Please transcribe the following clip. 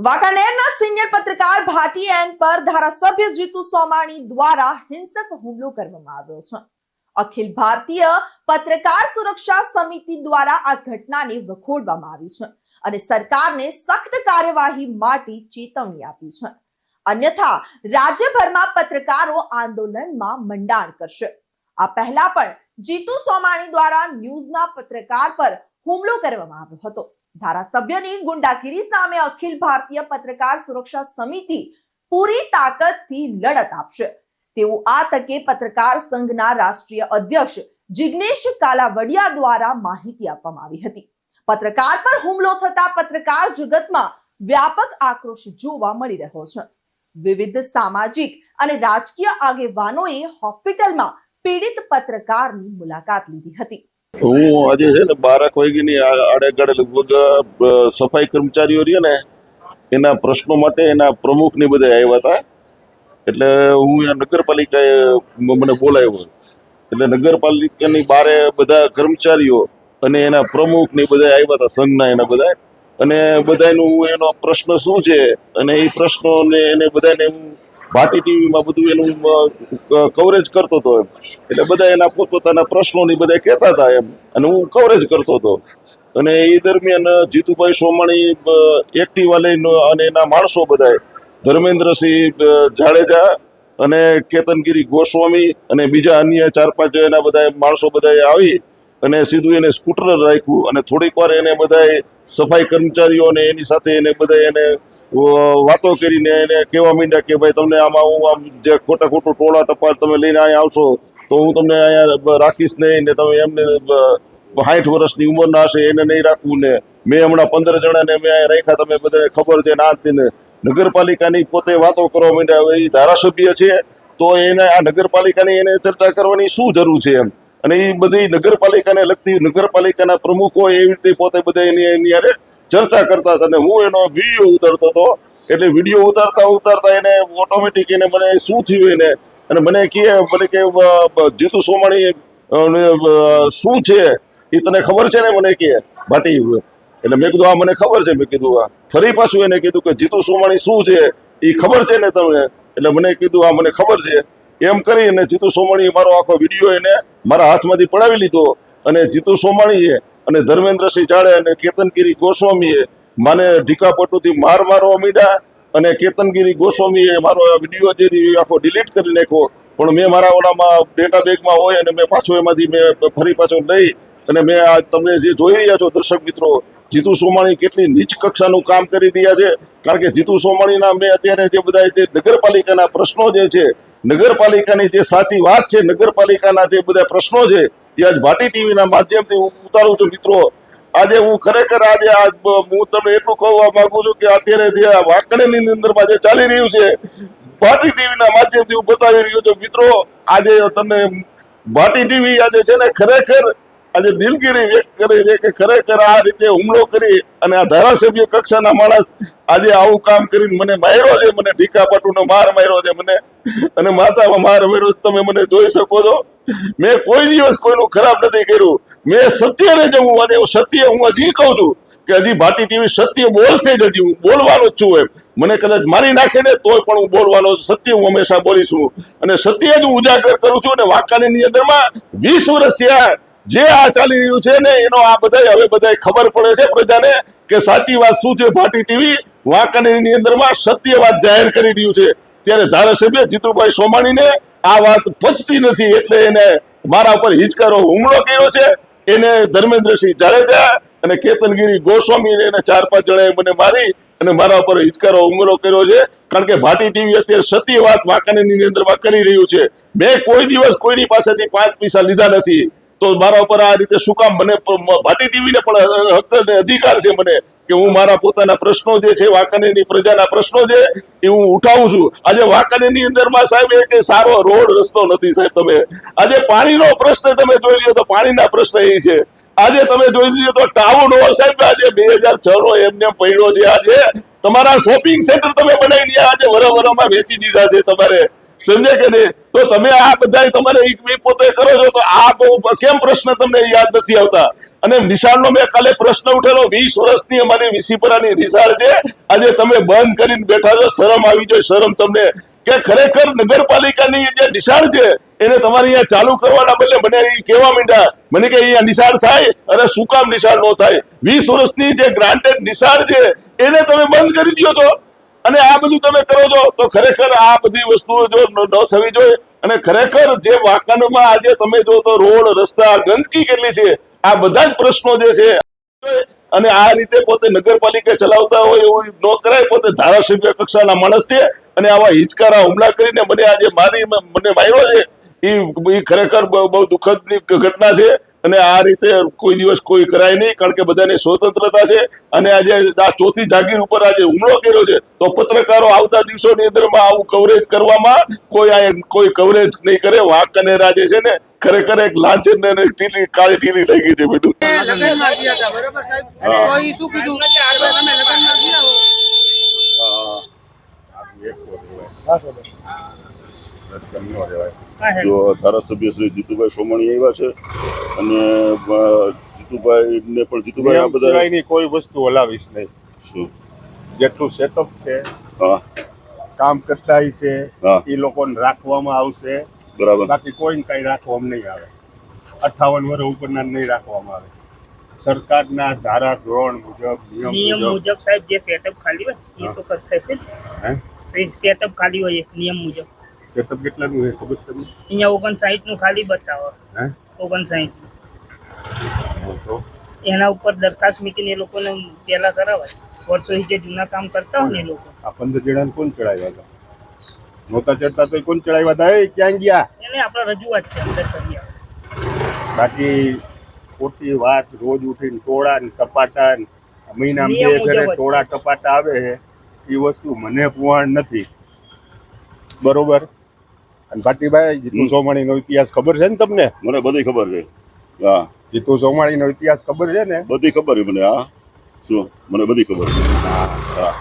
વાંકાનેરના senior પત્રકાર ભાટી N પર ધારાસભ્ય જીતુ સોમાણી દ્વારા હિંસક હુમલો કરવામાં આવ્યો છે। અખિલ ભારતીય પત્રકાર સુરક્ષા સમિતિ દ્વારા આ ઘટનાને વખોડવામાં આવી છે અને સરકારને સખ્ત કાર્યવાહી માટે ચેતવણી આપી છે, અન્યથા રાજ્યભરમાં પત્રકારો આંદોલનમાં મંડાણ કરશે। આ પહેલા પણ જીતુ સોમાણી દ્વારા ન્યૂઝના પત્રકાર પર હુમલો કરવામાં આવ્યો હતો। ધારાસભ્યની ગુંડાગીરી સામે અખિલ ભારતીય પત્રકાર સુરક્ષા સમિતિ પૂરી તાકાતથી લડત આપશે તેવું આ તકે પત્રકાર સંઘના રાષ્ટ્રીય અધ્યક્ષ જિગ્નેશ કાલાવડિયા દ્વારા માહિતી આપવામાં આવી હતી। પત્રકાર પર હુમલો થતા પત્રકાર જગતમાં વ્યાપક આક્રોશ જોવા મળી રહ્યો છે। વિવિધ સામાજિક અને રાજકીય આગેવાનોએ હોસ્પિટલમાં પીડિત પત્રકારની મુલાકાત લીધી હતી। હું આજે છે ને 12 વાગ્યાની આડેગાડે લગભગ સફાઈ કર્મચારીઓ રહ્યા ને એના પ્રશ્નો માટે એના પ્રમુખની બધા આવ્યા હતા, એટલે હું નગરપાલિકાએ મને બોલાવ્યો, એટલે નગરપાલિકાની બારે બધા કર્મચારીઓ અને એના પ્રમુખની બધા આવ્યા હતા, સંઘના એના બધા, અને બધાનું એનો પ્રશ્ન શું છે અને એ પ્રશ્નોને એને બધાને ભાટી ટીવીમાં બધું એનું કવરેજ કરતો હતો એમ, એટલે બધા એના પોતપોતાના પ્રશ્નોની બધા કહેતા હતા એમ, અને હું કવરેજ કરતો હતો। અને એ દરમિયાન જીતુભાઈ સોમાણી એક્ટિવા લઈને અને એના માણસો બધા ધર્મેન્દ્રસિંહ જાડેજા અને કેતનગીરી ગોસ્વામી અને બીજા અન્ય 4-5 એના બધા માણસો બધા આવી અને સીધું એને સ્કૂટર રાખ્યું અને થોડીક વાર એને બધા સફાઈ કર્મચારીઓને એની સાથે એને બધા એને વાતો કરીને એને કહેવા માંડ્યા કે ભાઈ તમને આમાં હું આમ જે ખોટું ટોળા ટપાલ તમે લઈને અહીંયા આવશો તો હું તમને અહીંયા રાખીશ નહીં ને, તમે એમને 60 વર્ષની ઉંમરના હશે એને નહીં રાખવું ને, મેં હમણાં 15 જણાને મેં અહીંયા રાખ્યા, તમે બધાને ખબર છે ને આ નગરપાલિકાની પોતે વાતો કરવા માંડ્યા। એ ધારાસભ્ય છે તો એને આ નગરપાલિકાની એને ચર્ચા કરવાની શું જરૂર છે એમ, અને એ બધી નગરપાલિકાને લગતી નગરપાલિકાના પ્રમુખો એવી રીતે પોતે બધા એની ચર્ચા કરતા હતા, અને હું એનો વિડીયો ઉતારતો હતો, એટલે વિડીયો ઉતારતા એને ઓટોમેટિક એને મને શું થયું એને, અને મને કે જીતુ સોમાણી શું છે એ તને ખબર છે ને, મને કે ભાટી, એટલે મેં કીધું હા મને ખબર છે, મેં કીધું હા, ફરી પાછું એને કીધું કે જીતુ સોમાણી શું છે એ ખબર છે ને તમને, એટલે મને કીધું હા મને ખબર છે, એમ કરી અને જીતુ સોમાણીએ મારો આખો વિડીયો એને મારા હાથમાંથી પડાવી લીધો, અને જીતુ સોમાણીએ અને ધર્મેન્દ્રસિંહ જાડે અને કેતનગીરી ગોસ્વામીએ મને ઢીકાપટુથી મારવા માંડ્યા, અને કેતનગીરી ગોસ્વામીએ મારો વિડીયો જે આખો ડિલીટ કરી નાખ્યો, પણ મેં મારા ઓલામાં ડેટા બેગમાં હોય અને મેં પાછો એમાંથી મેં ફરી પાછો લઈ અને મેં આ તમે જે જોઈ રહ્યા છો દર્શક મિત્રો, જીતુ સોમાણી કેટલી નીચ કક્ષાનું કામ કરી રહ્યા છે, કારણ કે જીતુ સોમાણીના મેં અત્યારે જે બધા જે નગરપાલિકાના પ્રશ્નો જે છે, નગરપાલિકાની જે સાચી વાત છે, નગરપાલિકાના જે બધા પ્રશ્નો છે તે આજ ભાટી ટીવીના માધ્યમથી હું ઉતારું છું મિત્રો। આજે હું ખરેખર આજે હું તમને એટલું કહેવા માંગુ છું કે અત્યારે જે વાંકાનેરની અંદરમાં જે ચાલી રહ્યું છે ભાટી ટીવીના માધ્યમથી હું બતાવી રહ્યો છું મિત્રો। આજે તમને ભાટી ટીવી આજે છે ને ખરેખર આજે દિલગીરી વ્યક્ત કરે છે કે ખરેખર આ રીતે હુમલો કરી અને આ ધારાસભ્ય કક્ષાના માણસ આજે આવું કામ કરીને મને માર્યો છે, મને ઢીકાપટુનો માર માર્યો છે મને, અને માથામાં માર માર્યો તમે મને જોઈ શકો છો। મેં કોઈ દિવસ કોઈનું ખરાબ નથી કર્યું, મેં સત્યને જ હું અને સત્ય હું હજી કહું છું કે હજી ભાટી ટીવી સત્ય બોલશે જ, હજી હું બોલવાનો જ છું એમ, મને કદાચ મારી નાખે ને તોય પણ હું બોલવાનો સત્ય હું હંમેશા બોલીશું, અને સત્ય જ હું ઉજાગર કરું છું। અને વાંકાનેરની અંદરમાં 20 વર્ષ થયા જે આ ચાલી રહ્યું છે ને એનો આ બધા હવે બધા ખબર પડે છે પ્રજાને કે સાચી વાત શું છે। ભાટી ટીવી વાંકાનેરની અંદરમાં સત્ય વાત જાહેર કરી રહ્યું છે, ત્યારે ધારાસભ્ય જીતુભાઈ સોમાણીને આ વાત પચતી નથી, એટલે એને મારા ઉપર હિચકારો હુમલો કર્યો છે। એને ધર્મેન્દ્રસિંહ જાડેજા અને કેતનગીરી ગોસ્વામી એને 4-5 જણાએ મને મારી અને મારા ઉપર હિચકારો હુમલો કર્યો છે, કારણ કે ભાટી ટીવી અત્યારે સત્ય વાત વાંકાનેરની અંદરમાં કરી રહ્યું છે। મેં કોઈ દિવસ કોઈની પાસેથી 5 પૈસા લીધા નથી, તો મારા ઉપર આ રીતે શું કામ, મને ભાટી ટીવીને પણ હક અને અધિકાર છે મને કે હું મારા પોતાના પ્રશ્નો જે છે વાંકાનેરની પ્રજાના પ્રશ્નો છે એ હું ઉઠાવું છું। આજે વાંકાનેરની અંદરમાં સાહેબ એક સારો રોડ રસ્તો નથી સાહેબ, તમે આજે પાણીનો પ્રશ્ન તમે જોઈ લ્યો તો પાણીના પ્રશ્ન એ છે, આજે તમે જોઈ લ્યો તો ટાઉન હોલ સાહેબ આજે 2006 નો એમને પડ્યો છે, આજે તમારા શોપિંગ સેન્ટર તમે બનાવીને આજે વરવરમાં વેચી દીધા છે, તમારે સમજે કે નહીં? તો તમે આ બધા તમારે એક બી પોતે કરો છો તો આ કેમ પ્રશ્ન તમને યાદ નથી આવતા? અને નિશાળનો મેં કાલે પ્રશ્ન ઉઠેલો, 20 વર્ષની અમારી વિસીપરાની નિશાળ છે, આજે તમે બંધ કરીને બેઠા છો. શરમ આવી જોઈએ, શરમ તમને કે ખરેખર નગરપાલિકાની જે નિશાળ છે એને તમારે અહીંયા ચાલુ કરવાના બદલે મને એ કહેવા માંડ્યા, મને કે અહીંયા નિશાળ થાય, અને શું કામ નિશાળ ન થાય? 20 વર્ષની જે ગ્રાન્ટેડ નિશાળ છે એને તમે બંધ કરી દો છો અને આ બધું તમે કરો છો. તો ખરેખર આ બધી વસ્તુઓ જો ન થવી જોઈએ. અને ખરેખર જે વાંકાનેરમાં આજે તમે જો તો રોડ, રસ્તા, ગંદકી કેટલી છે, આ બધા જ પ્રશ્નો જે છે. અને આ રીતે પોતે નગરપાલિકા ચલાવતા હોય એવું ન કરાય. પોતે ધારાસભ્ય કક્ષાના માણસ છે અને આવા હિચકારા હુમલા કરીને મને આજે મને માર્યો છે, એ ખરેખર બહુ દુઃખદની ઘટના છે. અને આ રીતે કોઈ દિવસ કોઈ કરાય નહીં, કારણ કે બધાની સ્વતંત્રતા છે. અને આજે આ ચોથી જાગીર ઉપર આજે હુમલો કર્યો છે, તો પત્રકારો આવતા દિવસોની અંદરમાં આવું કવરેજ કરવામાં કોઈ કવરેજ નહીં કરે. વાંકાનેરા જે છે ને ખરેખર એક લાંચન ને ટીલી કાળી ટીલી થઈ ગઈ છે બધું. લગ્નમાં ગયા હતા, બરોબર સાહેબ? તો ઈ શું કીધું કે તમે લગ્નમાં ગયા હો? જો ધારાસભ્ય શ્રી જીતુભાઈ સોમાણી આવ્યા છે અને જીતુભાઈ ને પણ જીતુભાઈ આ બધા સિવાયની કોઈ વસ્તુ હલાવીશ નહીં. શું જેટલું સેટઅપ છે, હા કામ કરતા છે, હા. એ લોકોને રાખવામાં આવશે. બરાબર. બાકી કોઈને કઈ રાખવામાં નહીં આવે. 58 વર્ષ ઉપરના નહીં રાખવામાં આવે. સરકારના ધારા ધોરણ મુજબ, નિયમ મુજબ સાહેબ જે સેટઅપ ખાલી હોય એ તો થશે. સેટઅપ ખાલી હોય એ નિયમ મુજબ. સેટઅપ કેટલાનું છે ખબર છે તમને? અહીંયા 59 નું ખાલી બતાવો. હે 59 તો એના ઉપર દરખાસ્ત મૂકીને એ લોકોને પેલા કરાવાય. વર્ષોથી જે જૂના કામ કરતા હોય ને એ લોકો આ 15 જણાને કોણ ચડાવ્યા હતા? નહોતા ચડતા તો કોણ ચડાવ્યા હતા? એ ક્યાં ગયા? એને આપણે રજૂઆત છે અંદર કરી આવે. બાકી ખોટી વાત રોજ ઉઠીને ટોળા ને ટપાટા ને મહિના નિયમ બે મુજબ ફેરે જ. ટોળા ટપાટા આવે છે, એ વસ્તુ મને પુવાણ નથી. બરોબર. અને ભાટીભાઈ, જીતુ સોમાણીનો ઇતિહાસ ખબર છે ને તમને? મને બધી ખબર છે. હા જીતુ સોમાણીનો ઇતિહાસ ખબર છે ને? બધી ખબર છે મને. હા શું મને બધી ખબર છે. હા